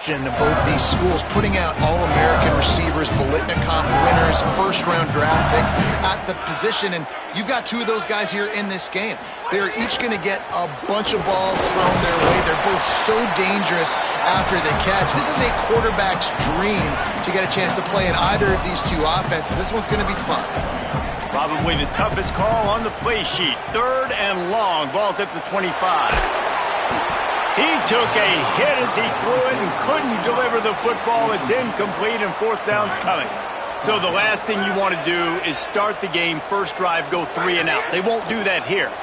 question of both these schools putting out All-American receivers, Biletnikoff winners, first-round draft picks at the position, and you've got two of those guys here in this game. They're each going to get a bunch of balls thrown their way. They're both so dangerous after the catch. This is a quarterback's dream to get a chance to play in either of these two offenses. This one's going to be fun. Probably the toughest call on the play sheet. 3rd and long. Ball's at the 25. He took a hit as he threw it and couldn't deliver the football. It's incomplete and 4th down's coming. So the last thing you want to do is start the game, first drive, go 3 and out. They won't do that here.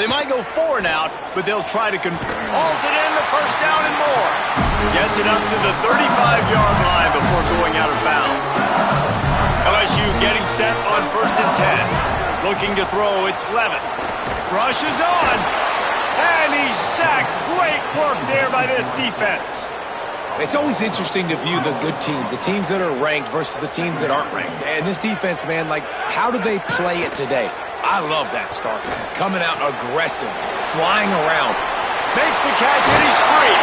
They might go 4 and out, but they'll try to hauls it in the first down and more. Gets it up to the 35-yard line before going out of bounds. LSU getting set on 1st and 10. Looking to throw, it's Levin. Rushes on. And he's sacked. Great work there by this defense. It's always interesting to view the good teams, the teams that are ranked versus the teams that aren't ranked. And this defense, man, like, how do they play it today? I love that start. Coming out aggressive, flying around. Makes the catch, and he's free.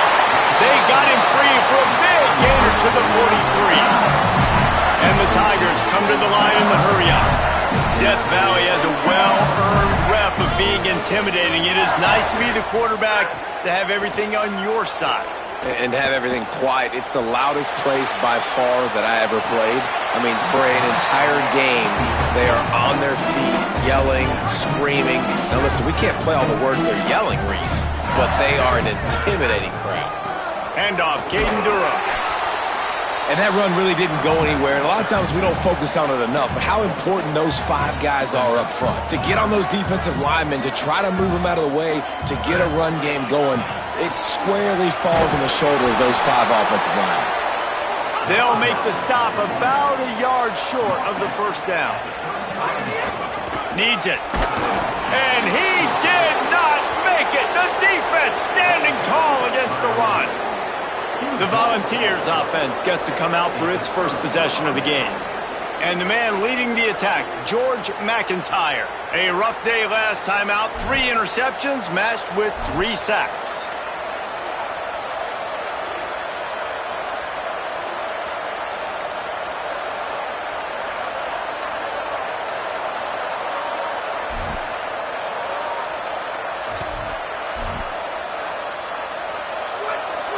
They got him free for a big gainer to the 43. And the Tigers come to the line in the hurry-up. Death Valley has a well-earned rep of being intimidating. It is nice to be the quarterback, to have everything on your side. And have everything quiet. It's the loudest place by far that I ever played. I mean, for an entire game, they are on their feet, yelling, screaming. Now listen, we can't play all the words they're yelling, Reese, but they are an intimidating crowd. Handoff, Caden Durham. And that run really didn't go anywhere. And a lot of times we don't focus on it enough. But how important those 5 guys are up front. To get on those defensive linemen, to try to move them out of the way, to get a run game going, it squarely falls on the shoulder of those 5 offensive linemen. They'll make the stop about a yard short of the first down. Needs it. And he did not make it. The defense standing tall against the run. The Volunteers offense gets to come out for its first possession of the game. And the man leading the attack, George McIntyre. A rough day last time out. 3 interceptions matched with 3 sacks.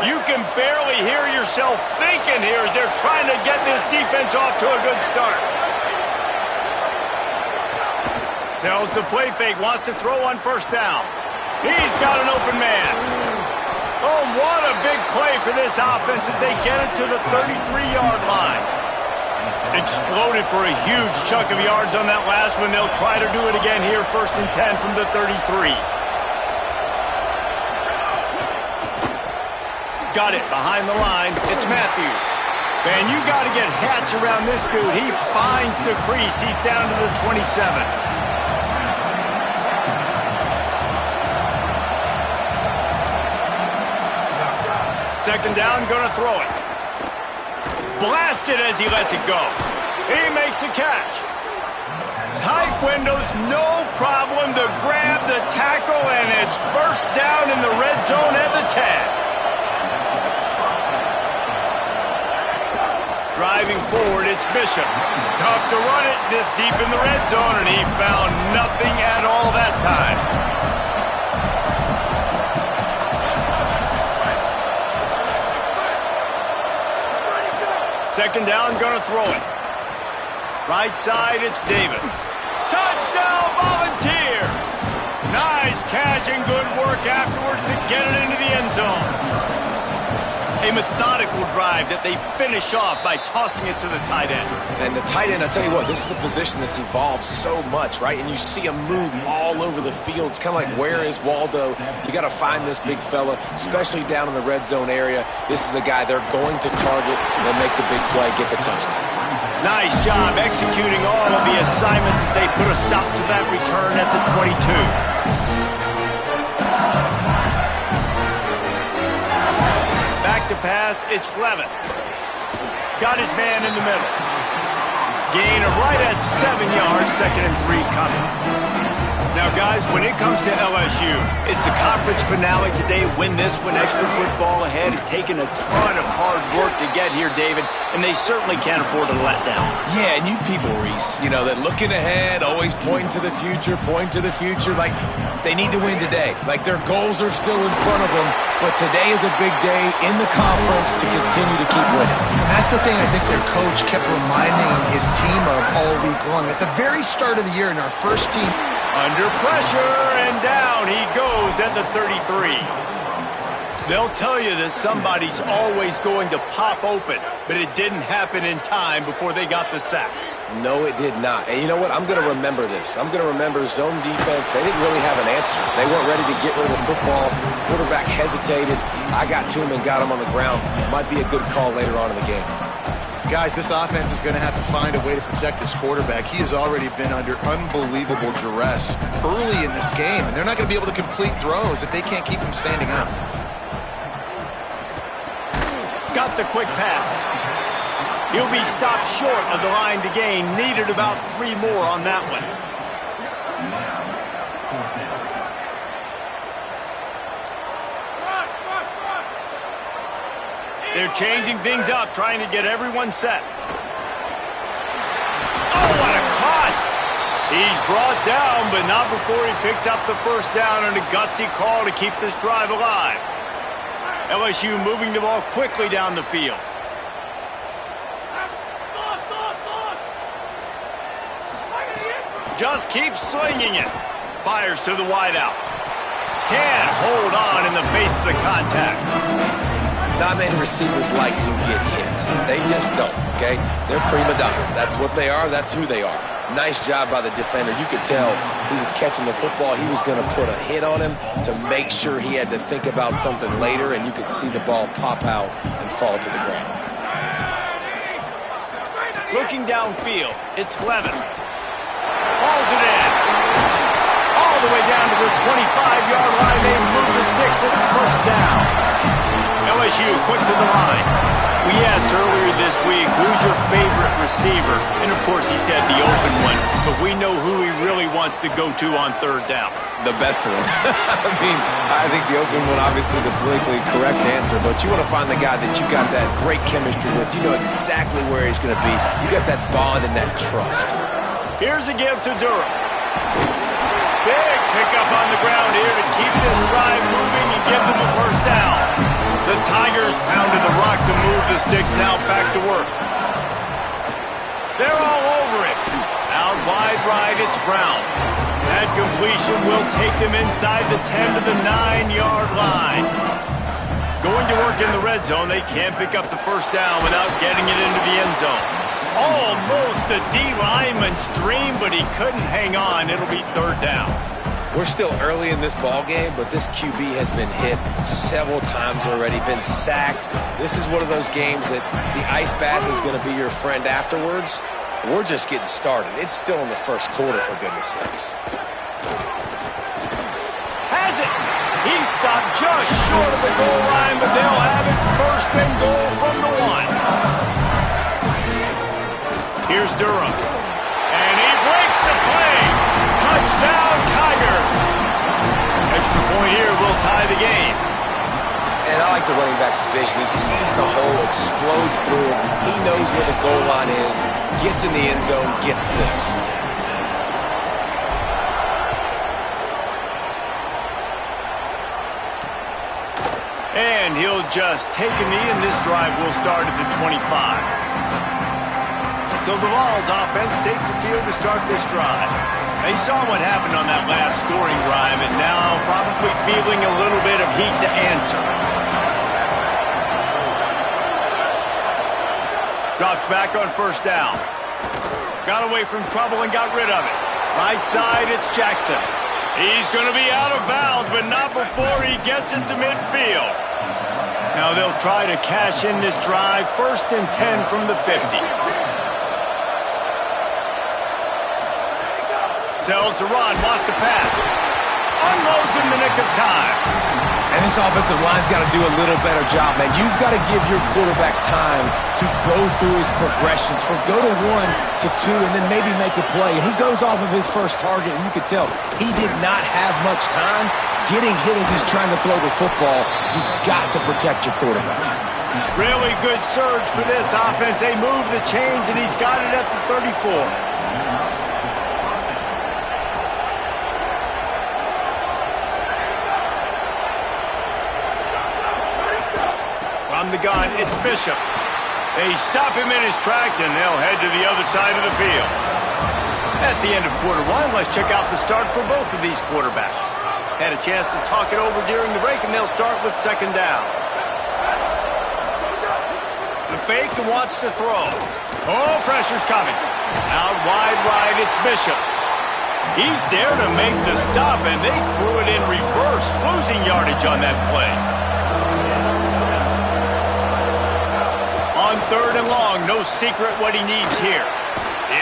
You can barely hear yourself thinking here as they're trying to get this defense off to a good start. Tells the play fake, wants to throw on first down. He's got an open man. Oh, what a big play for this offense as they get it to the 33-yard line. Exploded for a huge chunk of yards on that last one. They'll try to do it again here, 1st and 10 from the 33. Got it behind the line. It's Matthews. Man, you got to get Hatch around this dude. He finds the crease. He's down to the 27. Second down, gonna throw it. Blasted as he lets it go. He makes a catch. Tight windows, no problem to grab the tackle, and it's first down in the red zone at the 10. Driving forward, it's Bishop. Tough to run it this deep in the red zone, and he found nothing at all that time. Second down, gonna throw it. Right side, it's Davis. Touchdown, Volunteers! Nice catch and good work afterwards to get it into the end zone. A methodical drive that they finish off by tossing it to the tight end. And the tight end, I'll tell you what, this is a position that's evolved so much, right? And you see him move all over the field. It's kind of like, where is Waldo? You got to find this big fella, especially down in the red zone area. This is the guy they're going to target. They'll make the big play, get the touchdown. Nice job executing all of the assignments as they put a stop to that return at the 22. To pass, it's Levin. Got his man in the middle. Gain of right at 7 yards, 2nd and 3 coming. Now, guys, when it comes to LSU, it's the conference finale today. Win this one. Extra football ahead. Has taken a ton of hard work to get here, David, and they certainly can't afford to let down. Yeah, and you people, Reese, that looking ahead, always pointing to the future, like they need to win today. Like their goals are still in front of them, but today is a big day in the conference to continue to keep winning. And that's the thing I think their coach kept reminding his team of all week long. At the very start of the year in our first team, under pressure, and down he goes at the 33. They'll tell you that somebody's always going to pop open, but it didn't happen in time before they got the sack. No, it did not. And you know what? I'm going to remember this. I'm going to remember zone defense. They didn't really have an answer. They weren't ready to get rid of the football. Quarterback hesitated. I got to him and got him on the ground. Might be a good call later on in the game. Guys, this offense is going to have to find a way to protect this quarterback. He has already been under unbelievable duress early in this game, and they're not going to be able to complete throws if they can't keep him standing up. Got the quick pass. He'll be stopped short of the line to gain. Needed about 3 more on that one. They're changing things up, trying to get everyone set. Oh, what a cut! He's brought down, but not before he picks up the first down on a gutsy call to keep this drive alive. LSU moving the ball quickly down the field. Just keeps slinging it. Fires to the wideout. Can't hold on in the face of the contact. Not many receivers like to get hit. They just don't, okay? They're prima donnas. That's what they are. That's who they are. Nice job by the defender. You could tell he was catching the football. He was going to put a hit on him to make sure he had to think about something later, and you could see the ball pop out and fall to the ground. Looking downfield, it's Levin. Hauls it in. All the way down to the 25-yard line. They move the sticks. It's first down. LSU quick to the line. We asked earlier this week, who's your favorite receiver? And, of course, he said the open one. But we know who he really wants to go to on third down. The best one. I think the open one, obviously the politically correct answer, but you want to find the guy that you got that great chemistry with. You know exactly where he's going to be. You got that bond and that trust. Here's a give to Durham. Big pickup on the ground here to keep this drive moving and give them a first down. The Tigers pounded the rock to move the sticks, now back to work. They're all over it. Out wide right, it's Brown. That completion will take them inside the 10 to the 9-yard line. Going to work in the red zone, they can't pick up the first down without getting it into the end zone. Almost a D lineman's dream, but he couldn't hang on. It'll be third down. We're still early in this ball game, but this QB has been hit several times already, been sacked. This is one of those games that the ice bath is going to be your friend afterwards. We're just getting started. It's still in the first quarter, for goodness sakes. Has it. He's stopped just short of the goal line, but they'll have it first and goal from the 1. Here's Durham. And he breaks the play. Touchdown, Tigers. Extra point here will tie the game. And I like the running back's vision. He sees the hole, explodes through it. He knows where the goal line is, gets in the end zone, gets 6. And he'll just take a knee, and this drive will start at the 25. So the Vols offense takes the field to start this drive. They saw what happened on that last scoring drive, and now probably feeling a little bit of heat to answer. Drops back on first down. Got away from trouble and got rid of it. Right side, it's Jackson. He's going to be out of bounds, but not before he gets it to midfield. Now they'll try to cash in this drive. First and 10 from the 50. Tells to run, wants to pass. Unloads in the nick of time. And this offensive line's got to do a little better job, man. You've got to give your quarterback time to go through his progressions, from go to 1 to 2, and then maybe make a play. And he goes off of his first target, and you can tell he did not have much time getting hit as he's trying to throw the football. You've got to protect your quarterback. Really good surge for this offense. They move the chains, and he's got it at the 34. From the gun, it's Bishop. They stop him in his tracks, and they'll head to the other side of the field. At the end of quarter 1, let's check out the start for both of these quarterbacks. Had a chance to talk it over during the break, and they'll start with second down. The fake wants to throw. Oh, pressure's coming. Out wide right, it's Bishop. He's there to make the stop, and they threw it in reverse, losing yardage on that play. On third and long, no secret what he needs here.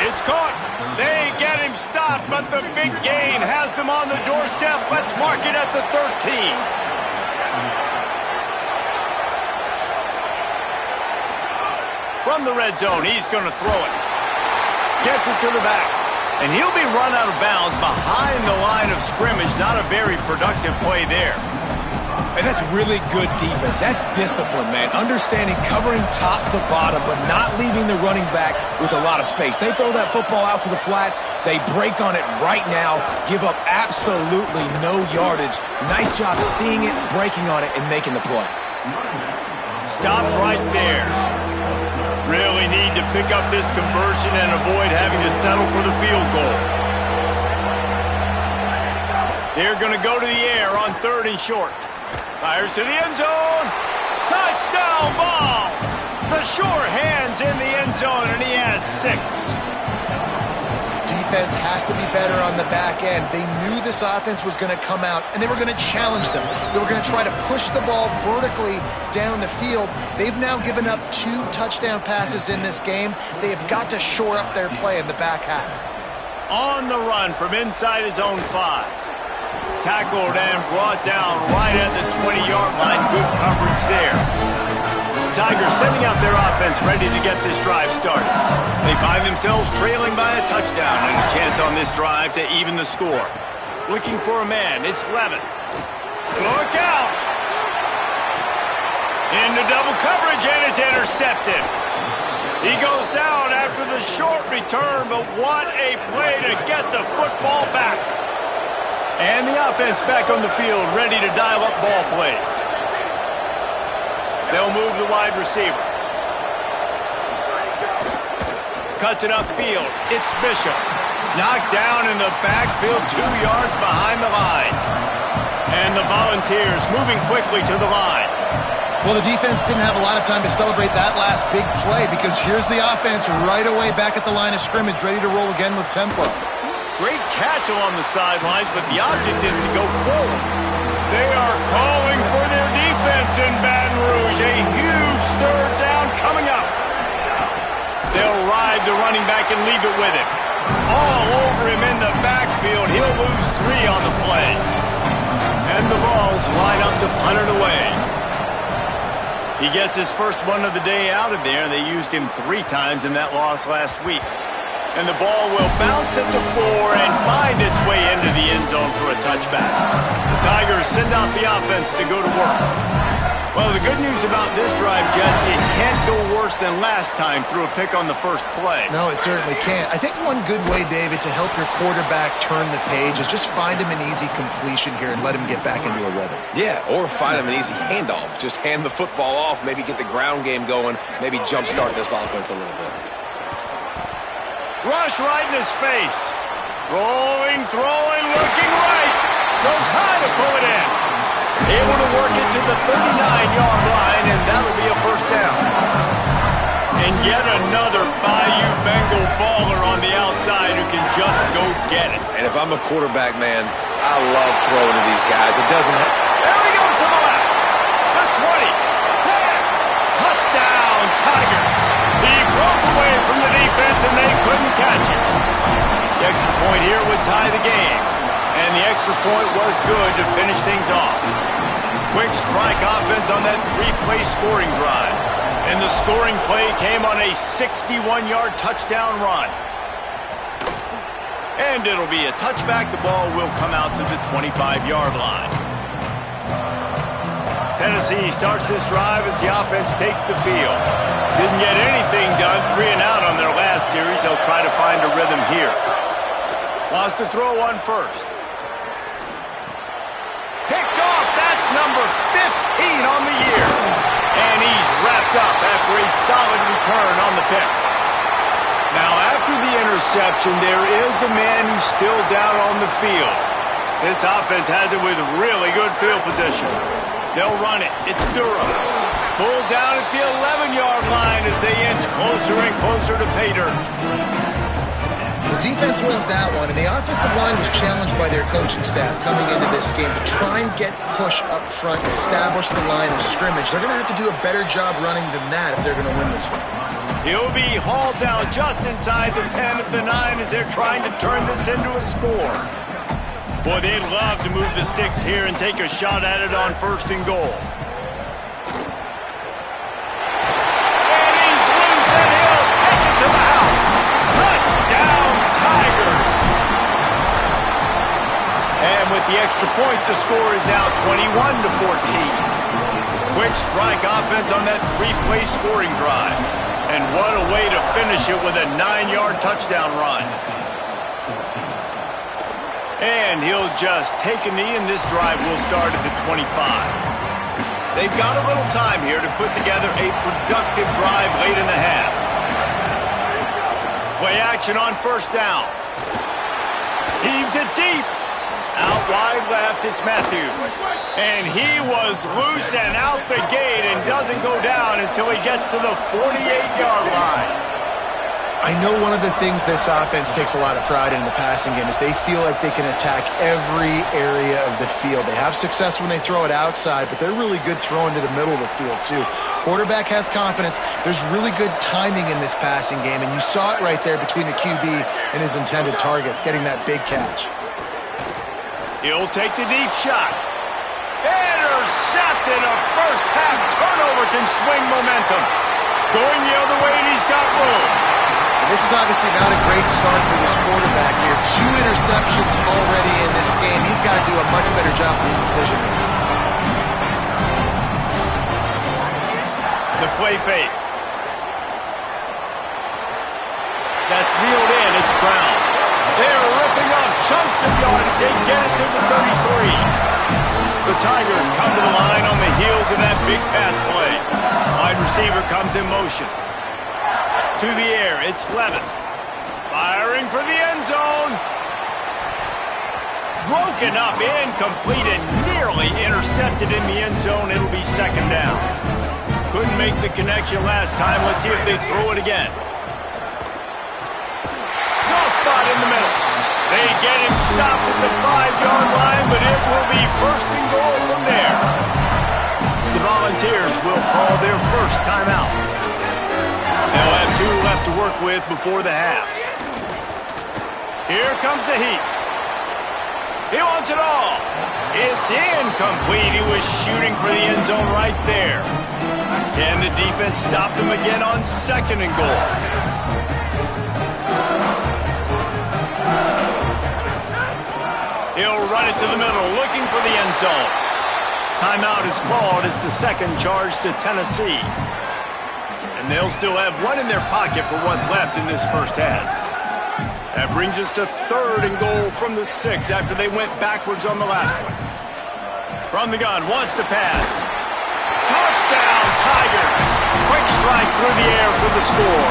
It's caught. They get him stopped, but the big gain has them on the doorstep. Let's mark it at the 13. From the red zone, he's going to throw it. Gets it to the back. And he'll be run out of bounds behind the line of scrimmage. Not a very productive play there. And that's really good defense. That's discipline, man. Understanding covering top to bottom, but not leaving the running back with a lot of space. They throw that football out to the flats. They break on it right now, give up absolutely no yardage. Nice job seeing it, breaking on it, and making the play. Stop right there. Really need to pick up this conversion and avoid having to settle for the field goal. They're going to go to the air on third and short. Fires to the end zone. Touchdown ball. The sure hands in the end zone, and he has 6. Defense has to be better on the back end. They knew this offense was going to come out, and they were going to challenge them. They were going to try to push the ball vertically down the field. They've now given up 2 touchdown passes in this game. They have got to shore up their play in the back half. On the run from inside his own 5. Tackled and brought down right at the 20-yard line. Good coverage there. Tigers sending out their offense, ready to get this drive started. They find themselves trailing by a touchdown and a chance on this drive to even the score. Looking for a man, it's Levin. Look out! Into double coverage, and it's intercepted. He goes down after the short return, but what a play to get the football back. And the offense back on the field, ready to dial up ball plays. They'll move the wide receiver. Cuts it upfield. It's Bishop. Knocked down in the backfield, 2 yards behind the line. And the Volunteers moving quickly to the line. Well, the defense didn't have a lot of time to celebrate that last big play, because here's the offense right away back at the line of scrimmage, ready to roll again with tempo. Great catch along the sidelines, but the object is to go forward. They are calling for their defense in Baton Rouge. A huge third down coming up. They'll ride the running back and leave it with him. All over him in the backfield. He'll lose 3 on the play. And the Vols line up to punt it away. He gets his first one of the day out of there. They used him 3 times in that loss last week. And the ball will bounce at the 4 and find its way into the end zone for a touchback. The Tigers send out the offense to go to work. Well, the good news about this drive, Jesse, it can't go worse than last time through a pick on the first play. No, it certainly can't. I think one good way, David, to help your quarterback turn the page is just find him an easy completion here and let him get back into a rhythm. Yeah, or find him an easy handoff. Just hand the football off, maybe get the ground game going, maybe jumpstart this offense a little bit. Rush right in his face. Rolling, throwing, looking right. Goes high to pull it in. Able to work it to the 39-yard line, and that'll be a first down. And yet another Bayou Bengal baller on the outside who can just go get it. And if I'm a quarterback, man, I love throwing to these guys. It doesn't have... There he goes to the left. The 20, 10. Touchdown, Tigers. He broke away from the defense, and they couldn't catch him. The extra point here would tie the game. And the extra point was good to finish things off. Quick strike offense on that three-play scoring drive. And the scoring play came on a 61-yard touchdown run. And it'll be a touchback. The ball will come out to the 25-yard line. Tennessee starts this drive as the offense takes the field. Didn't get anything done, 3 and out on their last series. They'll try to find a rhythm here. Wants to throw on first. Picked off. That's number 15 on the year. And he's wrapped up after a solid return on the pick. Now, after the interception, there is a man who's still down on the field. This offense has it with really good field position. They'll run it. It's Durham. Pulled down at the 11-yard line as they inch closer and closer to pay dirt. The defense wins that one, and the offensive line was challenged by their coaching staff coming into this game to try and get push up front, establish the line of scrimmage. They're going to have to do a better job running than that if they're going to win this one. He'll be hauled down just inside the 10 at the 9 as they're trying to turn this into a score. Boy, they'd love to move the sticks here and take a shot at it on first and goal. And he's loose and he'll take it to the house. Touchdown, Tigers! And with the extra point, the score is now 21-14. Quick strike offense on that three-play scoring drive. And what a way to finish it with a 9-yard touchdown run. And he'll just take a knee, and this drive will start at the 25. They've got a little time here to put together a productive drive late in the half. Play action on first down. Heaves it deep. Out wide left, it's Matthews. And he was loose and out the gate and doesn't go down until he gets to the 48-yard line. I know one of the things this offense takes a lot of pride in the passing game is they feel like they can attack every area of the field. They have success when they throw it outside, but they're really good throwing to the middle of the field too. Quarterback has confidence. There's really good timing in this passing game, and you saw it right there between the QB and his intended target, getting that big catch. He'll take the deep shot. Intercepted. A first half turnover can swing momentum. Going the other way, and he's got room. This is obviously not a great start for this quarterback here. 2 interceptions already in this game. He's got to do a much better job with his decision. The play fake. That's reeled in. It's Brown. They're ripping off chunks of yardage. They get it to the 33. The Tigers come to the line on the heels of that big pass play. Wide receiver comes in motion. To the air, it's Levin. Firing for the end zone. Broken up, incomplete, and nearly intercepted in the end zone. It'll be second down. Couldn't make the connection last time. Let's see if they throw it again. Soft spot in the middle. They get him stopped at the 5-yard line, but it will be first and goal from there. The Volunteers will call their first timeout. They'll have 2 left to work with before the half. Here comes the heat. He wants it all. It's incomplete. He was shooting for the end zone right there. Can the defense stop them again on second and goal? He'll run it to the middle, looking for the end zone. Timeout is called. It's the second charge to Tennessee. And they'll still have 1 in their pocket for what's left in this first half. That brings us to third and goal from the 6 after they went backwards on the last one. From the gun, wants to pass. Touchdown, Tigers! Quick strike through the air for the score.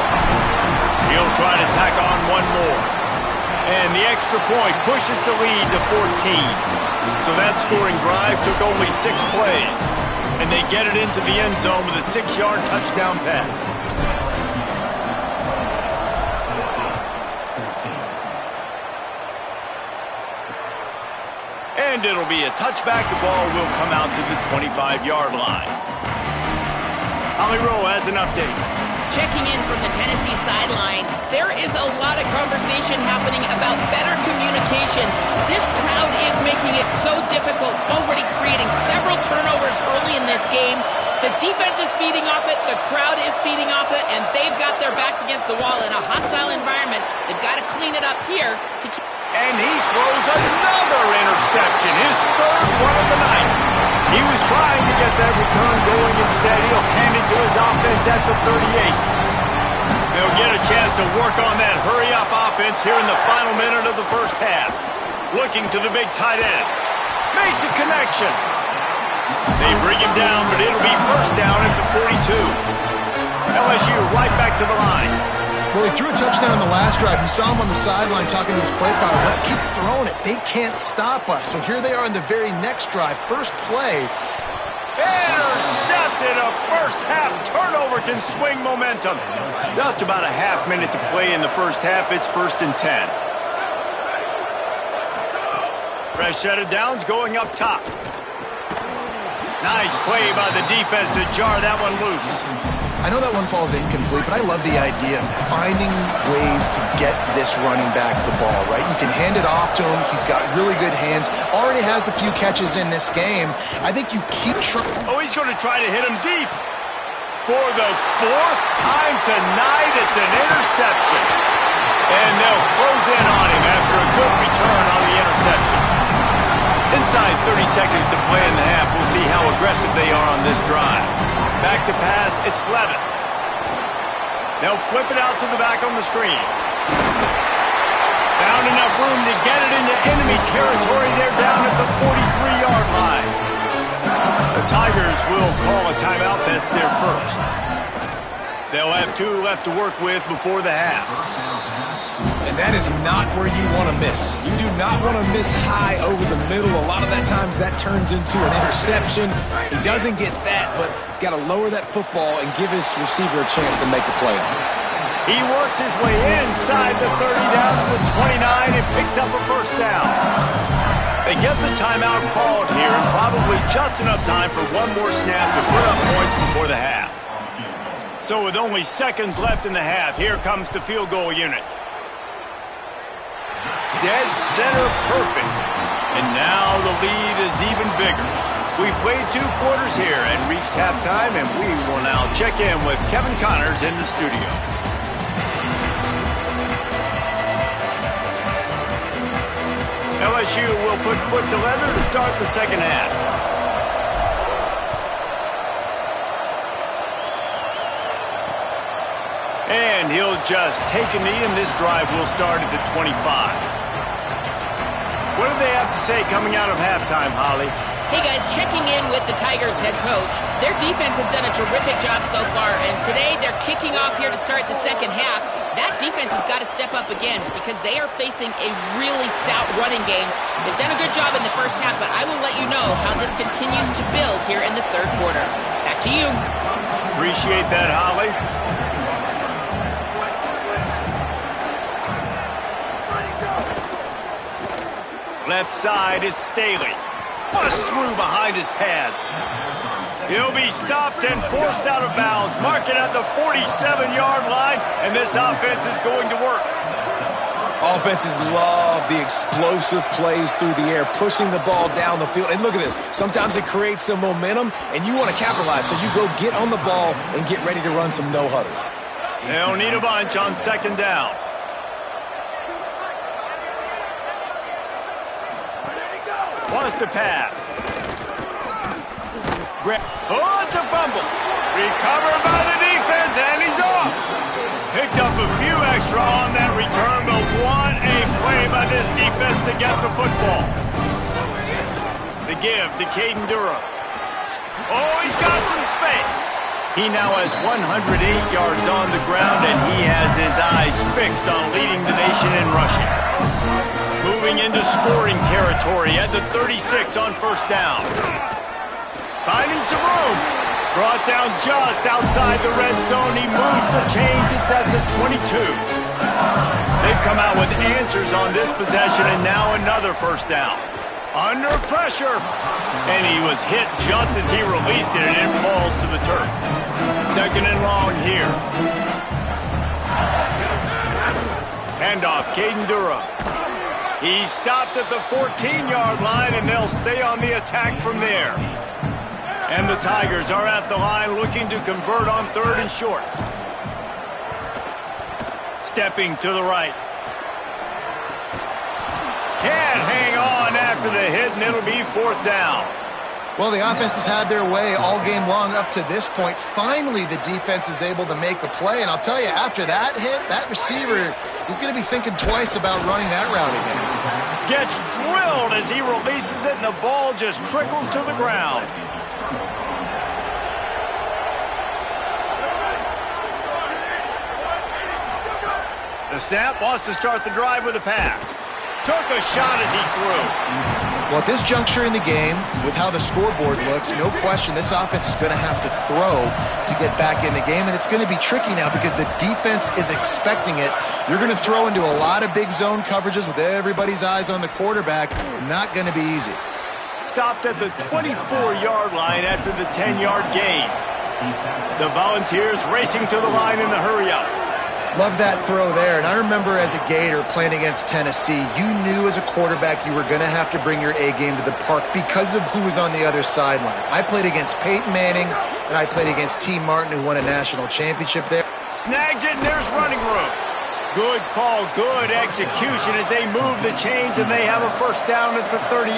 He'll try to tack on 1 more. And the extra point pushes the lead to 14. So that scoring drive took only 6 plays. And they get it into the end zone with a 6-yard touchdown pass. And it'll be a touchback. The ball will come out to the 25-yard line. Holly Rowe has an update. Checking in from the Tennessee sideline, there is a lot of conversation happening about better communication. This crowd is making it so difficult, already creating several turnovers early in this game. The defense is feeding off it, the crowd is feeding off it, and they've got their backs against the wall in a hostile environment. They've got to clean it up here to keep... And he throws another interception, his third one of the night. He was trying to get that return going. Instead, he'll hand it to his offense at the 38. They'll get a chance to work on that hurry-up offense here in the final minute of the first half. Looking to the big tight end. Makes a connection. They bring him down, but it'll be first down at the 42. LSU right back to the line. Well, he threw a touchdown in the last drive. You saw him on the sideline talking to his play caller. Let's keep throwing it. They can't stop us. So here they are in the very next drive. First play. Intercepted. A first-half turnover can swing momentum. Just about a half minute to play in the first half. It's 1st and 10. Fresh set of downs going up top. Nice play by the defense to jar that one loose. I know that one falls incomplete, but I love the idea of finding ways to get this running back the ball, right? You can hand it off to him. He's got really good hands. Already has a few catches in this game. I think you keep trying. Oh, he's going to try to hit him deep. For the fourth time tonight, it's an interception. And they'll close in on him after a good return on the interception. Inside 30 seconds to play in the half. We'll see how aggressive they are on this drive. Back to pass, it's Levitt. They'll flip it out to the back on the screen. Found enough room to get it into enemy territory. They're down at the 43-yard line. The Tigers will call a timeout. That's their first. They'll have 2 left to work with before the half. And that is not where you want to miss. You do not want to miss high over the middle. A lot of that times that turns into an interception. He doesn't get that, but he's got to lower that football and give his receiver a chance to make a play on it. He works his way inside the 30 down to the 29 and picks up a first down. They get the timeout called here and probably just enough time for one more snap to put up points before the half. So with only seconds left in the half, here comes the field goal unit. Dead center perfect. And now the lead is even bigger. We played 2 quarters here and reached halftime, and we will now check in with Kevin Connors in the studio. LSU will put foot to leather to start the second half. And he'll just take a knee, and this drive will start at the 25. What do they have to say coming out of halftime, Holly? Hey guys, checking in with the Tigers head coach. Their defense has done a terrific job so far, and today they're kicking off here to start the second half. That defense has got to step up again because they are facing a really stout running game. They've done a good job in the first half, but I will let you know how this continues to build here in the third quarter. Back to you. Appreciate that, Holly. Left side is Staley. Bust through behind his pad. He'll be stopped and forced out of bounds. Mark it at the 47-yard line, and this offense is going to work. Offenses love the explosive plays through the air, pushing the ball down the field. And look at this. Sometimes it creates some momentum, and you want to capitalize. So you go get on the ball and get ready to run some no-huddle. They'll need a bunch on second down. Wants to pass. Oh, it's a fumble. Recovered by the defense, and he's off. Picked up a few extra on that return, but what a play by this defense to get the football. The give to Caden Durham. Oh, he's got some space. He now has 108 yards on the ground, and he has his eyes fixed on leading the nation in rushing. Moving into scoring territory at the 36 on first down. Finding some room. Brought down just outside the red zone. He moves the chains. It's at the 22. They've come out with answers on this possession, and now another first down. Under pressure. And he was hit just as he released it, and it falls to the turf. Second and long here. Handoff, Caden Durham. He's stopped at the 14-yard line, and they'll stay on the attack from there. And the Tigers are at the line looking to convert on third and short. Stepping to the right. Can't hang on after the hit, and it'll be fourth down. Well, the offense has had their way all game long up to this point. Finally, the defense is able to make a play. And I'll tell you, after that hit, that receiver, he's going to be thinking twice about running that route again. Gets drilled as he releases it, and the ball just trickles to the ground. The snap wants to start the drive with a pass. Took a shot as he threw. Well, at this juncture in the game, with how the scoreboard looks, no question this offense is going to have to throw to get back in the game, and it's going to be tricky now because the defense is expecting it. You're going to throw into a lot of big zone coverages with everybody's eyes on the quarterback. Not going to be easy. Stopped at the 24-yard line after the 10-yard gain. The Volunteers racing to the line in the hurry-up. Love that throw there. And I remember as a Gator playing against Tennessee, you knew as a quarterback you were going to have to bring your A game to the park because of who was on the other sideline. I played against Peyton Manning, and I played against T. Martin, who won a national championship there. Snags it, and there's running room. Good call, good execution as they move the chains, and they have a first down at the 38.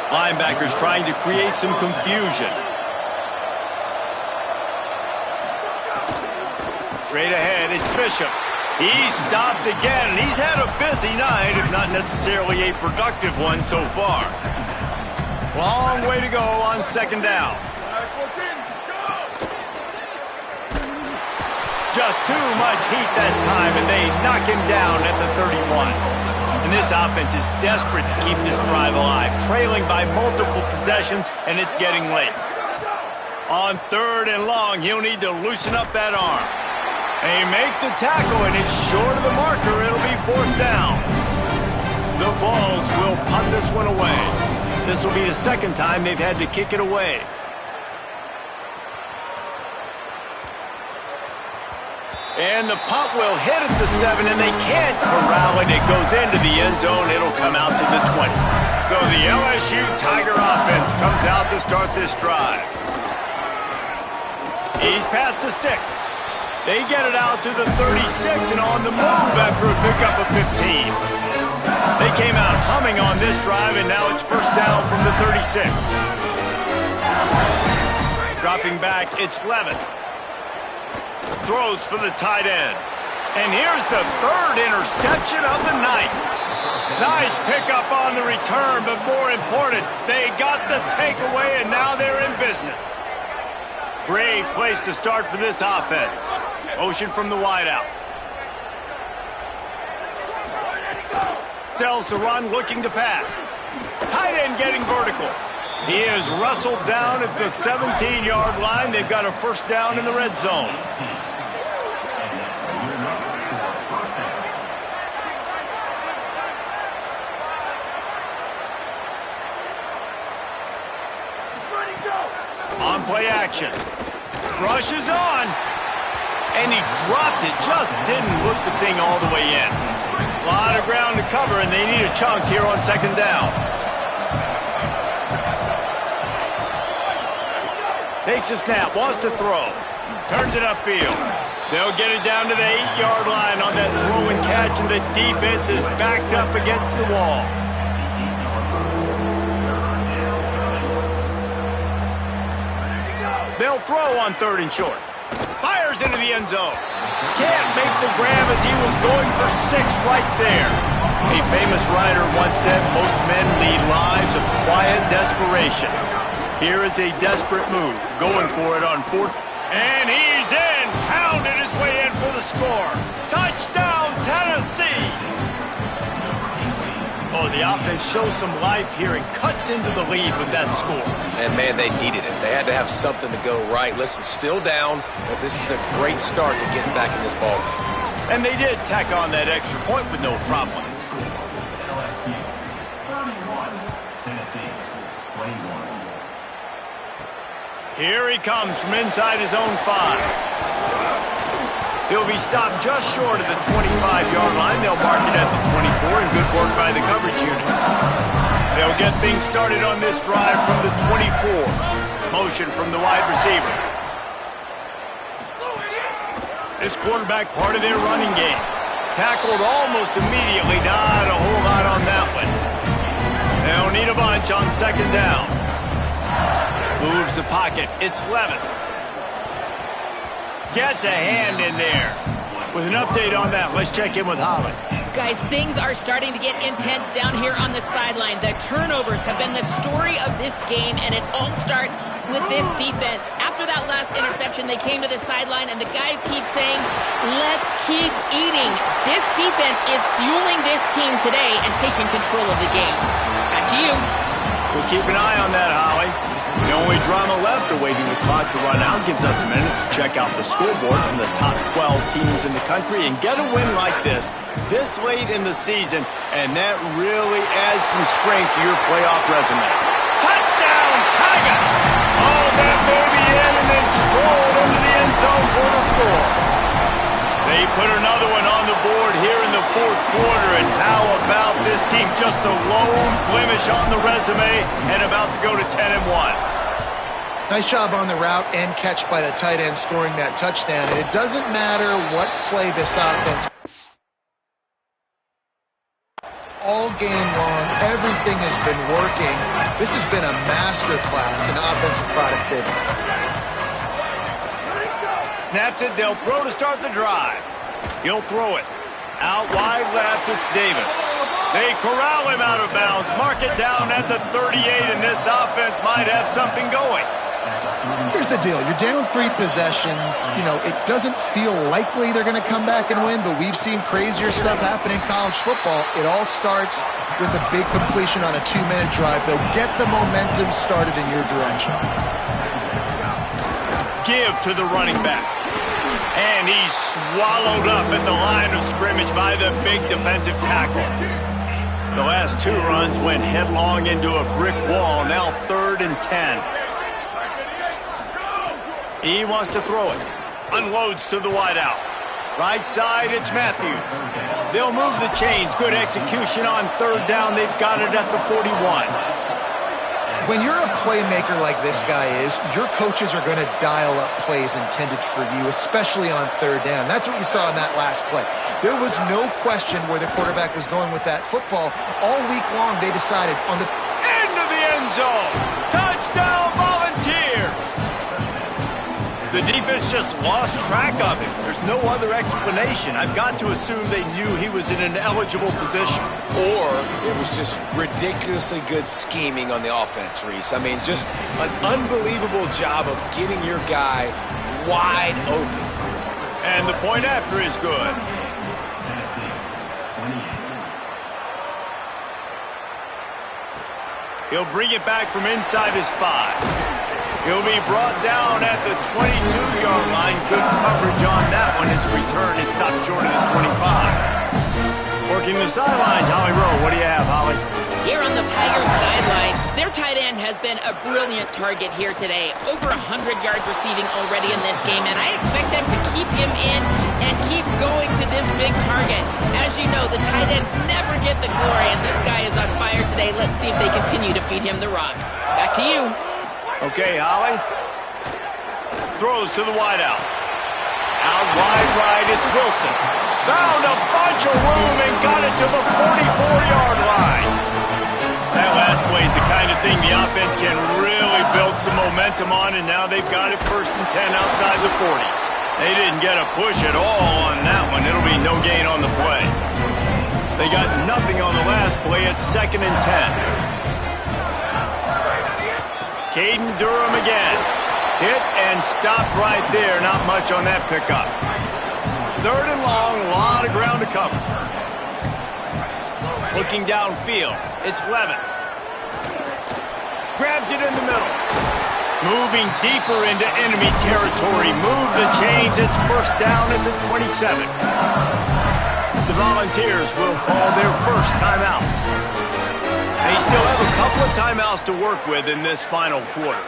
Linebackers trying to create some confusion. Straight ahead, it's Bishop. He's stopped again, and he's had a busy night, if not necessarily a productive one so far. Long way to go on second down. Just too much heat that time, and they knock him down at the 31. And this offense is desperate to keep this drive alive, trailing by multiple possessions, and it's getting late. On third and long, he'll need to loosen up that arm. They make the tackle, and it's short of the marker. It'll be fourth down. The Vols will punt this one away. This will be the second time they've had to kick it away. And the punt will hit at the 7, and they can't corral it. It goes into the end zone. It'll come out to the 20. So the LSU Tiger offense comes out to start this drive. He's past the sticks. They get it out to the 36 and on the move after a pickup of 15. They came out humming on this drive, and now it's first down from the 36. Dropping back, it's Levitt. Throws for the tight end. And here's the third interception of the night. Nice pickup on the return, but more important, they got the takeaway, and now they're in business. Great place to start for this offense. Motion from the wideout. Sells to run, looking to pass. Tight end getting vertical. He is wrestled down at the 17-yard line. They've got a first down in the red zone. On play action. Rushes on. And he dropped it. Just didn't look the thing all the way in. A lot of ground to cover, and they need a chunk here on second down. Takes a snap, wants to throw. Turns it upfield. They'll get it down to the 8-yard line on that throw and catch, and the defense is backed up against the wall. They'll throw on third and short. Fires into the end zone. Can't make the grab as he was going for 6 right there. A famous writer once said, most men lead lives of quiet desperation. Here is a desperate move. Going for it on fourth. And he's in. Pounded his way in for the score. Touchdown, Tennessee. Oh, the offense shows some life here and cuts into the lead with that score. And, man, they needed it. They had to have something to go right. Listen, still down, but this is a great start to getting back in this ballgame. And they did tack on that extra point with no problem. LSU 31, Tennessee 21. Here he comes from inside his own 5. He'll be stopped just short of the 25-yard line. They'll mark it at the 24, and good work by the coverage unit. They'll get things started on this drive from the 24. Motion from the wide receiver. This quarterback part of their running game. Tackled almost immediately. Not a whole lot on that one. They'll need a bunch on second down. Moves the pocket. It's Levin. Gets a hand in there. With an update on that, let's check in with Holly. Guys, things are starting to get intense down here on the sideline. The turnovers have been the story of this game, and it all starts with this defense. After that last interception, they came to the sideline, and the guys keep saying, let's keep eating. This defense is fueling this team today and taking control of the game. Back to you. We'll keep an eye on that, Holly. The only drama left awaiting the clock to run out gives us a minute to check out the scoreboard from the top 12 teams in the country and get a win like this late in the season, and that really adds some strength to your playoff resume. Touchdown, Tigers! Oh, that baby in and then strolled into the end zone for the score. They put another one on the board here in the fourth quarter, and how about this team? Just a lone blemish on the resume and about to go to 10-1. Nice job on the route and catch by the tight end scoring that touchdown. And it doesn't matter what play this offense. All game long, everything has been working. This has been a master class in offensive productivity. Snaps it, they'll throw to start the drive. He'll throw it. Out wide left, it's Davis. They corral him out of bounds, mark it down at the 38, and this offense might have something going. Here's the deal. You're down 3 possessions. You know, it doesn't feel likely they're going to come back and win, but we've seen crazier stuff happen in college football. It all starts with a big completion on a 2-minute drive. They'll get the momentum started in your direction. Give to the running back. And he's swallowed up at the line of scrimmage by the big defensive tackle. The last 2 runs went headlong into a brick wall. Now 3rd and 10. He wants to throw it. Unloads to the wideout. Right side, it's Matthews. They'll move the chains. Good execution on 3rd down. They've got it at the 41. When you're a playmaker like this guy is, your coaches are going to dial up plays intended for you, especially on 3rd down. That's what you saw in that last play. There was no question where the quarterback was going with that football. All week long, they decided on the into the end zone. Touchdown, Volunteers! The defense just lost track of him. There's no other explanation. I've got to assume they knew he was in an eligible position. Or it was just ridiculously good scheming on the offense, Reese. I mean, just an unbelievable job of getting your guy wide open. And the point after is good. He'll bring it back from inside his 5. He'll be brought down at the 22-yard line. Good coverage on that one. His return is stopped short of the 25. Working the sidelines, Holly Rowe. What do you have, Holly? Here on the Tigers sideline, their tight end has been a brilliant target here today. Over 100 yards receiving already in this game, and I expect them to keep him in and keep going to this big target. As you know, the tight ends never get the glory, and this guy is on fire today. Let's see if they continue to feed him the rock. Back to you. Okay, Holly. Throws to the wideout. Out wide right, it's Wilson. Found a bunch of room and got it to the 44-yard line. That last play is the kind of thing the offense can really build some momentum on, and now they've got it 1st and 10 outside the 40. They didn't get a push at all on that one. It'll be no gain on the play. They got nothing on the last play. It's 2nd and 10. Caden Durham again. Hit and stopped right there. Not much on that pickup. 3rd and long, a lot of ground to cover. Looking downfield, it's Levin. Grabs it in the middle. Moving deeper into enemy territory. Move the chains. It's 1st down at the 27. The Volunteers will call their first timeout. They still have a couple of timeouts to work with in this final quarter.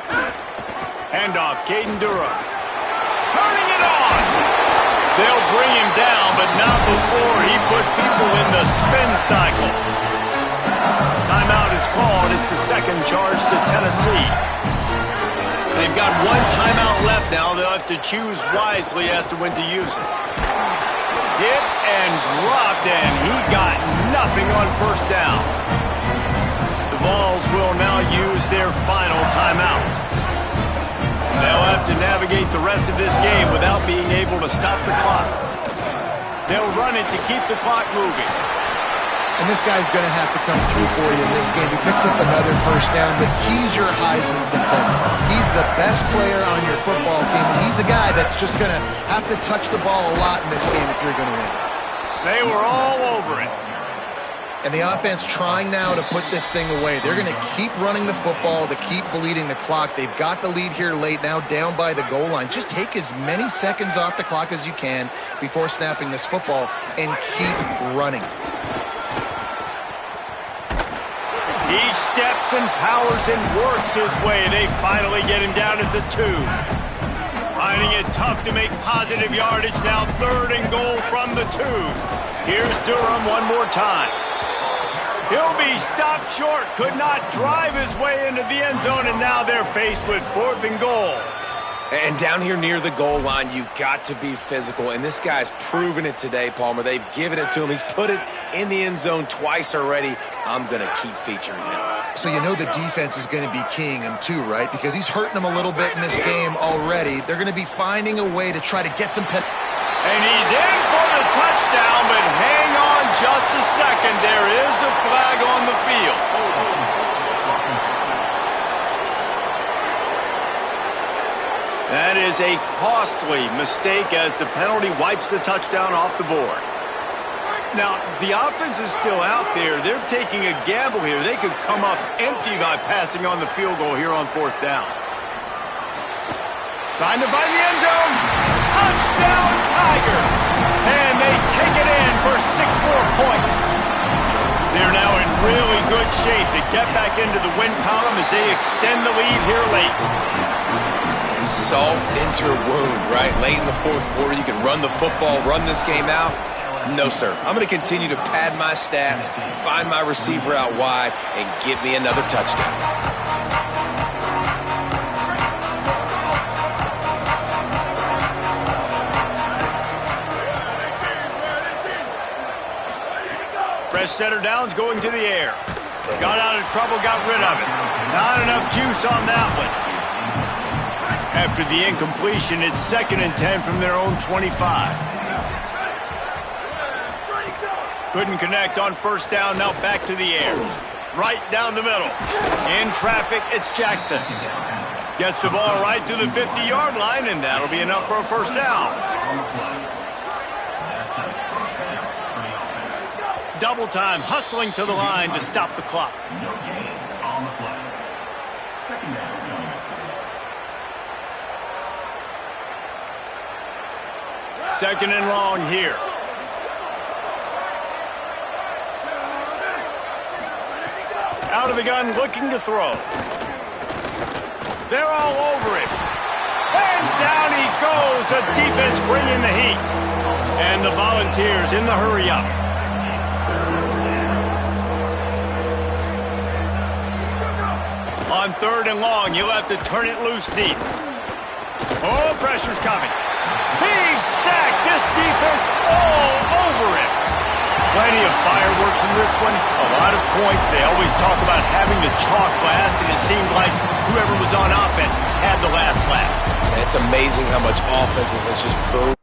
Handoff, Caden Durham. Turning it on. They'll bring him down, but not before he put people in the spin cycle. Timeout is called. It's the second charge to Tennessee. They've got one timeout left now. They'll have to choose wisely as to when to use it. Hit and dropped, and he got nothing on first down. The Vols will now use their final timeout. They'll have to navigate the rest of this game without being able to stop the clock. They'll run it to keep the clock moving. And this guy's going to have to come through for you in this game. He picks up another first down, but he's your Heisman contender. He's the best player on your football team, and he's a guy that's just going to have to touch the ball a lot in this game if you're going to win. They were all over it. And the offense trying now to put this thing away. They're going to keep running the football to keep bleeding the clock. They've got the lead here late, now down by the goal line. Just take as many seconds off the clock as you can before snapping this football and keep running. He steps and powers and works his way. They finally get him down at the 2. Finding it tough to make positive yardage now. 3rd and goal from the 2. Here's Durham one more time. He'll be stopped short. Could not drive his way into the end zone, and now they're faced with 4th and goal. And down here near the goal line, you've got to be physical. And this guy's proven it today, Palmer. They've given it to him. He's put it in the end zone twice already. I'm going to keep featuring him. So you know the defense is going to be keying him too, right? Because he's hurting them a little bit in this game already. They're going to be finding a way to try to get some And he's in for the touchdown, but hang on just a second. There is a flag on the field. That is a costly mistake as the penalty wipes the touchdown off the board. Now, the offense is still out there. They're taking a gamble here. They could come up empty by passing on the field goal here on 4th down. Trying to find the end zone. Touchdown, Tiger. And they take it in for 6 more points. They're now in really good shape to get back into the win column as they extend the lead here late. Salt into her wound, right? Late in the 4th quarter, you can run the football, run this game out. No, sir. I'm going to continue to pad my stats, find my receiver out wide, and get me another touchdown. Fresh center downs going to the air. Got out of trouble, got rid of it. Not enough juice on that one. After the incompletion, it's 2nd and 10 from their own 25. Couldn't connect on first down, now back to the air. Right down the middle. In traffic, it's Jackson. Gets the ball right to the 50-yard line, and that'll be enough for a first down. Double time, hustling to the line to stop the clock. On the play. 2nd down. 2nd and long here. Out of the gun, looking to throw. They're all over him. And down he goes. The defense bringing the heat. And the Volunteers in the hurry up. On 3rd and long, you'll have to turn it loose deep. Oh, pressure's coming. He's sacked. This defense all over him. Plenty of fireworks in this one. A lot of points. They always talk about having to chalk last, and it seemed like whoever was on offense had the last laugh. It's amazing how much offense was just boom.